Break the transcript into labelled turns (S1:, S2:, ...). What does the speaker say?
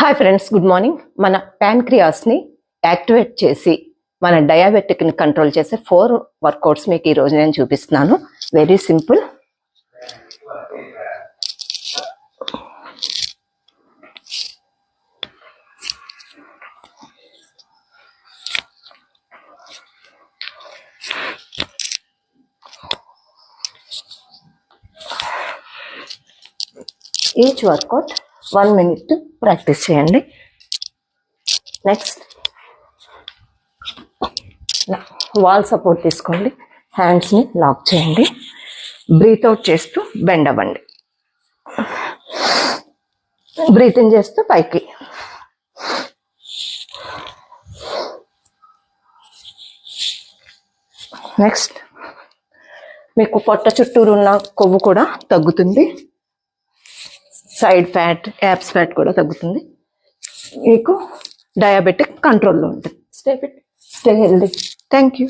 S1: Hi friends, good morning. మన ప్యాంక్రియాస్ని activate చేసి మన డయాబెటిక్ని కంట్రోల్ చేసే 4 వర్కౌట్స్ మీకు ఈరోజు నేను చూపిస్తున్నాను. Very simple. Each workout 1 minute practice చేయండి. నెక్స్ట్ వాల్ సపోర్ట్ తీసుకోండి, హ్యాండ్స్ని లాక్ చేయండి, బ్రీత్ అవుట్ చేస్తూ బెండ్ అవ్వండి, బ్రీత్ ఇన్ చేస్తూ పైకి. నెక్స్ట్ మీకు పొట్ట చుట్టూరు ఉన్న కొవ్వు కూడా తగ్గుతుంది, సైడ్ ఫ్యాట్, యాప్స్ ఫ్యాట్ కూడా తగ్గుతుంది, మీకు డయాబెటిక్ కంట్రోల్లో ఉంటుంది. Stay fit, stay healthy. Thank you.